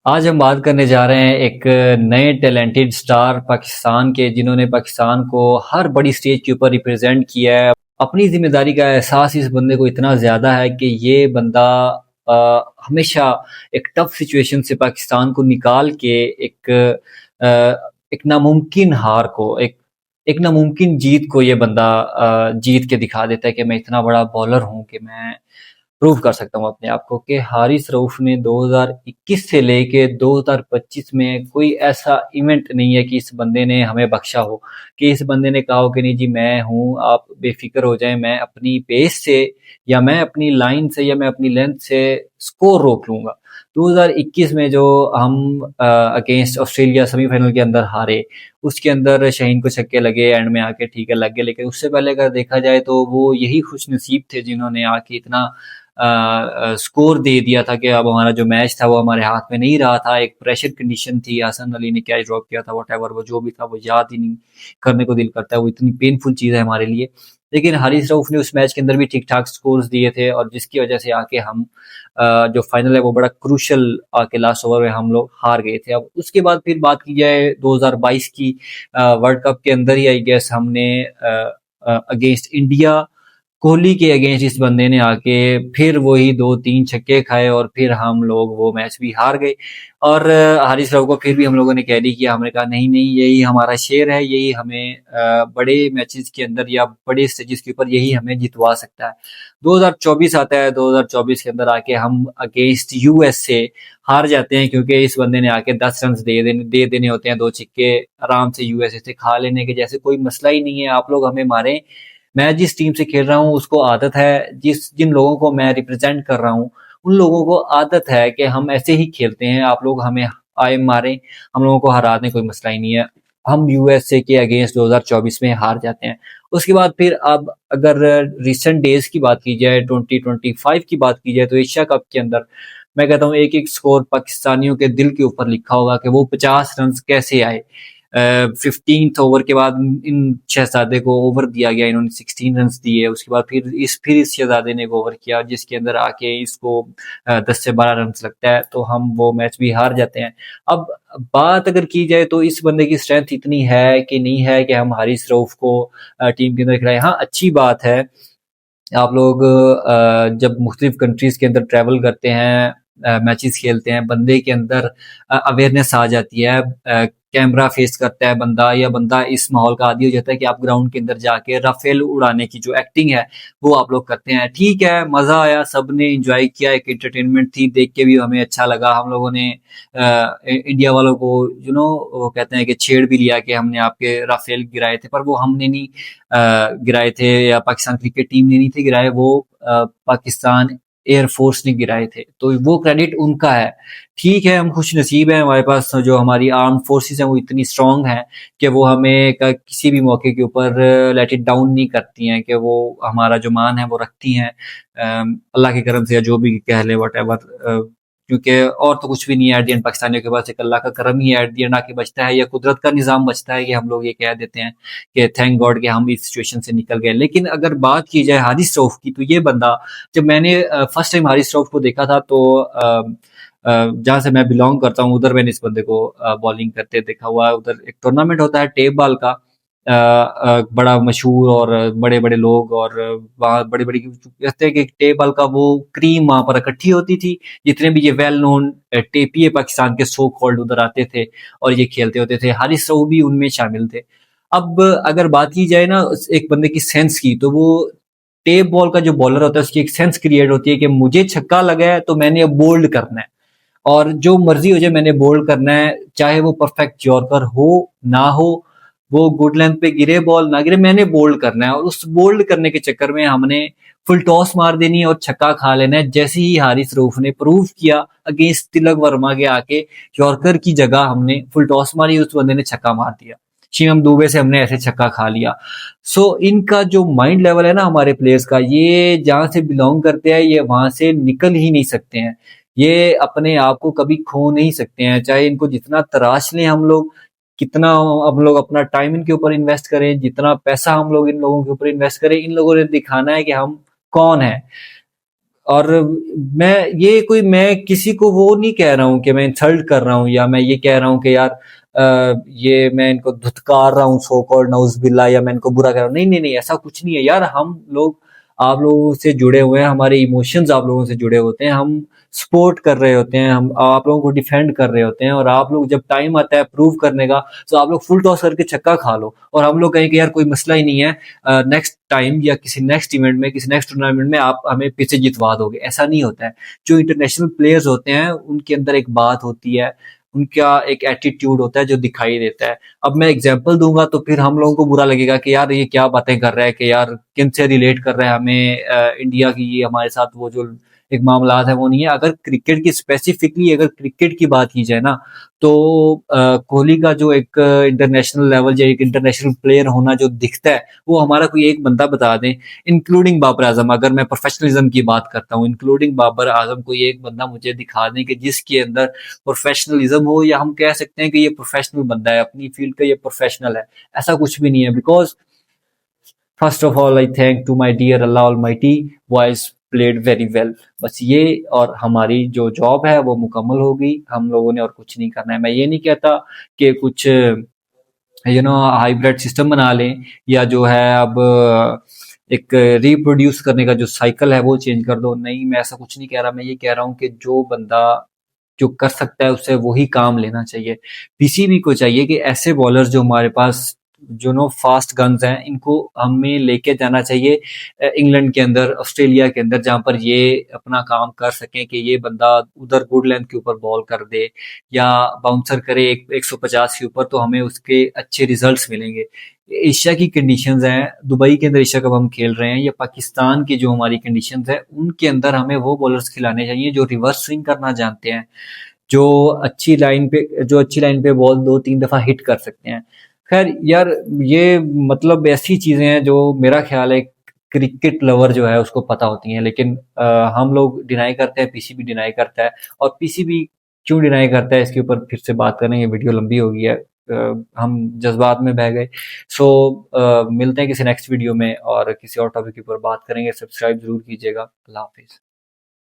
आज हम बात करने जा रहे हैं एक नए टैलेंटेड स्टार पाकिस्तान के, जिन्होंने पाकिस्तान को हर बड़ी स्टेज के ऊपर रिप्रेजेंट किया है। अपनी जिम्मेदारी का एहसास इस बंदे को इतना ज़्यादा है कि ये बंदा हमेशा एक टफ सिचुएशन से पाकिस्तान को निकाल के एक नामुमकिन हार को, एक नामुमकिन जीत को ये बंदा जीत के दिखा देता है कि मैं इतना बड़ा बॉलर हूँ कि मैं प्रूव कर सकता हूँ अपने आप को। कि हारिस रऊफ ने 2021 से लेके 2025 में कोई ऐसा इवेंट नहीं है कि इस बंदे ने हमें बख्शा हो, कि इस बंदे ने कहा हो कि नहीं जी मैं हूँ, आप बेफिक्र हो जाएं, मैं अपनी पेस से या मैं अपनी लाइन से या मैं अपनी लेंथ से स्कोर रोक लूंगा। 2021 में जो हम अगेंस्ट ऑस्ट्रेलिया सेमीफाइनल के अंदर हारे, उसके अंदर शाहीन को छक्के लगे, एंड में आके ठीक है लग गए, लेकिन उससे पहले अगर देखा जाए तो वो यही खुश नसीब थे जिन्होंने आके इतना स्कोर दे दिया था कि अब हमारा जो मैच था वो हमारे हाथ में नहीं रहा था। एक प्रेशर कंडीशन थी, हसन अली ने कैच ड्रॉप किया था, वट वो जो भी था वो याद ही नहीं करने को दिल करता है, वो इतनी पेनफुल चीज़ है हमारे लिए। लेकिन हारिस रऊफ ने उस मैच के अंदर भी ठीक ठाक स्कोर्स दिए थे, और जिसकी वजह से आके हम जो फाइनल है वो बड़ा क्रूशल आके लास्ट ओवर में हम लोग हार गए थे। अब उसके बाद फिर बात की जाए 2022 की, वर्ल्ड कप के अंदर ही आई गेस हमने अगेंस्ट इंडिया, कोहली के अगेंस्ट इस बंदे ने आके फिर वही 2-3 छक्के खाए और फिर हम लोग वो मैच भी हार गए। और हारिस राव को फिर भी हम लोगों ने कैरी किया, हमने कहा नहीं नहीं यही हमारा शेर है, यही हमें बड़े मैचेस के अंदर या बड़े स्टेजेस के ऊपर यही हमें जितवा सकता है। 2024 आता है, 2024 के अंदर आके हम अगेंस्ट यूएस से हार जाते हैं, क्योंकि इस बंदे ने आके 10 रन दे देने होते हैं, 2 छक्के आराम से यूएसए से खा लेने के जैसे कोई मसला ही नहीं है, आप लोग हमें मारें। मैं जिस टीम से खेल रहा हूँ उसको आदत है, जिन लोगों को मैं रिप्रेजेंट कर रहा हूँ उन लोगों को आदत है कि हम ऐसे ही खेलते हैं, आप लोग हमें आए मारें, हम लोगों को हरा दें, कोई मसला ही नहीं है। हम यूएसए के अगेंस्ट 2024 में हार जाते हैं। उसके बाद फिर अब अगर रिसेंट डेज की बात की जाए, 2025 की बात की जाए, तो एशिया कप के अंदर मैं कहता हूँ एक एक स्कोर पाकिस्तानियों के दिल के ऊपर लिखा होगा कि वो 50 रन कैसे आए। 15th ओवर के बाद इन शहजादे को ओवर दिया गया, इन्होंने 16 रन दिए। उसके बाद फिर इस शहजादे ने एक ओवर किया जिसके अंदर आके इसको 10 से 12 रन लगता है, तो हम वो मैच भी हार जाते हैं। अब बात अगर की जाए तो इस बंदे की स्ट्रेंथ इतनी है कि नहीं है कि हम हारिस रऊफ को टीम के अंदर खिलाएं। हाँ, अच्छी बात है, आप लोग जब मुख्तलिफ कंट्रीज के अंदर ट्रैवल करते हैं, मैचेस खेलते हैं, बंदे के अंदर अवेयरनेस आ जाती है, कैमरा फेस करता है बंदा, या बंदा इस माहौल का आदी हो जाता है कि आप ग्राउंड के अंदर जाके राफेल उड़ाने की जो एक्टिंग है वो आप लोग करते हैं। ठीक है, मजा आया, सबने एंजॉय किया, एक एंटरटेनमेंट थी, देख के भी हमें अच्छा लगा। हम लोगों ने इंडिया वालों को वो कहते हैं कि छेड़ भी लिया कि हमने आपके राफेल गिराए थे, पर वो हमने नहीं गिराए थे, या पाकिस्तान क्रिकेट टीम ने नहीं थे गिराए, वो पाकिस्तान एयरफोर्स ने गिराए थे, तो वो क्रेडिट उनका है। ठीक है, हम खुश नसीब हैं, हमारे पास जो हमारी आर्म फोर्सेस हैं वो इतनी स्ट्रांग हैं कि वो हमें किसी भी मौके के ऊपर लेट इट डाउन नहीं करती हैं, कि वो हमारा जो मान है वो रखती हैं, अल्लाह के करम से या जो भी कह ले वट एवर, क्योंकि और तो कुछ भी नहीं है। एट द एंड पाकिस्तानियों के पास एक अल्लाह का करम ही है, एट द एंड आके बचता है, या कुदरत का निज़ाम बचता है कि हम लोग ये कह देते हैं कि थैंक गॉड कि हम इस सिचुएशन से निकल गए। लेकिन अगर बात की जाए हारिस रऊफ की, तो ये बंदा, जब मैंने फर्स्ट टाइम हारिस रऊफ को देखा था, तो जहाँ से मैं बिलोंग करता हूँ उधर मैंने इस बंदे को बॉलिंग करते देखा हुआ है। उधर एक टूर्नामेंट होता है टेप बॉल का, बड़ा मशहूर, और बड़े बड़े लोग, और वहाँ बड़ी बड़ी कहते हैं कि टेप बॉल का वो क्रीम वहां पर इकट्ठी होती थी, जितने भी ये वेल नोन टेपिए पाकिस्तान के सो कॉल्ड उधर आते थे और ये खेलते होते थे। हारिस रऊफ भी उनमें शामिल थे। अब अगर बात की जाए ना एक बंदे की सेंस की, तो वो टेप बॉल का जो बॉलर होता है उसकी एक सेंस क्रिएट होती है कि मुझे छक्का लगा है तो मैंने अब बोल्ड करना है, और जो मर्जी हो जाए मैंने बोल्ड करना है, चाहे वो परफेक्ट यॉर्कर हो ना हो, वो गुड लेंथ पे गिरे बॉल ना गिरे, मैंने बोल्ड करना है। और उस बोल्ड करने के चक्कर में हमने फुल टॉस मार देनी है और छक्का खा लेना है, जैसे ही हारिस रऊफ ने प्रूव किया अगेंस्ट तिलक वर्मा के आके, यॉर्कर की जगह हमने फुल टॉस मारी, उस बंदे ने छक्का मार दिया। शिवम दुबे से हमने ऐसे छक्का खा लिया। सो इनका जो माइंड लेवल है ना हमारे प्लेयर्स का, ये जहां से बिलोंग करते हैं ये वहां से निकल ही नहीं सकते हैं, ये अपने आप को कभी खो नहीं सकते हैं, चाहे इनको जितना तराश लें हम लोग, कितना हम लोग अपना टाइम इनके ऊपर इन्वेस्ट करें, जितना पैसा हम लोग इन लोगों के ऊपर इन्वेस्ट करें, इन लोगों ने दिखाना है कि हम कौन है। और मैं किसी को वो नहीं कह रहा हूँ कि मैं इंसल्ट कर रहा हूँ, या मैं ये कह रहा हूँ कि यार ये मैं इनको धुतकार रहा हूँ सो कॉल्ड नाउज़ुबिल्लाह, या मैं इनको बुरा कर रहा हूँ। नहीं, नहीं, नहीं, ऐसा कुछ नहीं है यार। हम लोग आप लोगों से जुड़े हुए हैं, हमारे इमोशंस आप लोगों से जुड़े होते हैं, हम सपोर्ट कर रहे होते हैं, हम आप लोगों को डिफेंड कर रहे होते हैं, और आप लोग जब टाइम आता है प्रूव करने का, तो आप लोग फुल टॉस करके छक्का खा लो और हम लोग कहें कि यार कोई मसला ही नहीं है, नेक्स्ट टाइम या किसी नेक्स्ट इवेंट में, किसी नेक्स्ट टूर्नामेंट में आप हमें पीछे जितवा दोगे। ऐसा नहीं होता है। जो इंटरनेशनल प्लेयर्स होते हैं उनके अंदर एक बात होती है, उनका एक एटीट्यूड होता है जो दिखाई देता है। अब मैं एग्जांपल दूंगा तो फिर हम लोगों को बुरा लगेगा कि यार ये क्या बातें कर रहा है, कि यार किन से रिलेट कर रहा है हमें, इंडिया की ये हमारे साथ वो जो एक मामलात है वो नहीं है। अगर क्रिकेट की स्पेसिफिकली अगर क्रिकेट की बात की जाए ना, तो कोहली का जो एक इंटरनेशनल लेवल या एक इंटरनेशनल प्लेयर होना जो दिखता है, वो हमारा कोई एक बंदा बता दें, इंक्लूडिंग बाबर आजम। अगर मैं प्रोफेशनलिज्म की बात करता हूँ, इंक्लूडिंग बाबर आजम, कोई एक बंदा मुझे दिखा दें कि जिसके अंदर प्रोफेशनलिज्म हो, या हम कह सकते हैं कि ये प्रोफेशनल बंदा है, अपनी फील्ड का ये प्रोफेशनल है। ऐसा कुछ भी नहीं है, because first of all I thank to my dear Allah almighty, boys played very well. बस ये, और हमारी जो जॉब है वो मुकम्मल हो गई, हम लोगों ने और कुछ नहीं करना है। मैं ये नहीं कहता कि कुछ हाइब्रिड सिस्टम बना लें, या जो है अब एक रिप्रोड्यूस करने का जो साइकिल है वो चेंज कर दो। नहीं, मैं ऐसा कुछ नहीं कह रहा। मैं ये कह रहा हूँ कि जो बंदा जो कर सकता है उससे वही काम लेना चाहिए। पीसीबी को चाहिए कि ऐसे बॉलर जो हमारे पास जो नो फास्ट गन्स हैं, इनको हमें लेके जाना चाहिए इंग्लैंड के अंदर, ऑस्ट्रेलिया के अंदर, जहां पर ये अपना काम कर सकें कि ये बंदा उधर गुड लेंथ के ऊपर बॉल कर दे या बाउंसर करे 150 के ऊपर, तो हमें उसके अच्छे रिजल्ट्स मिलेंगे। एशिया की कंडीशंस हैं, दुबई के अंदर एशिया कप हम खेल रहे हैं, या पाकिस्तान की जो हमारी कंडीशंस है, उनके अंदर हमें वो बॉलर्स खिलाने चाहिए जो रिवर्स स्विंग करना जानते हैं, जो अच्छी लाइन पे बॉल 2-3 दफा हिट कर सकते हैं। खैर यार, ये मतलब ऐसी चीजें हैं जो मेरा ख्याल है क्रिकेट लवर जो है उसको पता होती हैं, लेकिन हम लोग डिनाई करते हैं, पीसीबी डिनाई करता है। और पीसीबी क्यों डिनाई करता है, इसके ऊपर फिर से बात करेंगे, वीडियो लंबी हो गई है, हम जज्बात में बह गए। सो मिलते हैं किसी नेक्स्ट वीडियो में और किसी और टॉपिक के ऊपर बात करेंगे। सब्सक्राइब जरूर कीजिएगा। अल्लाह हाफिज।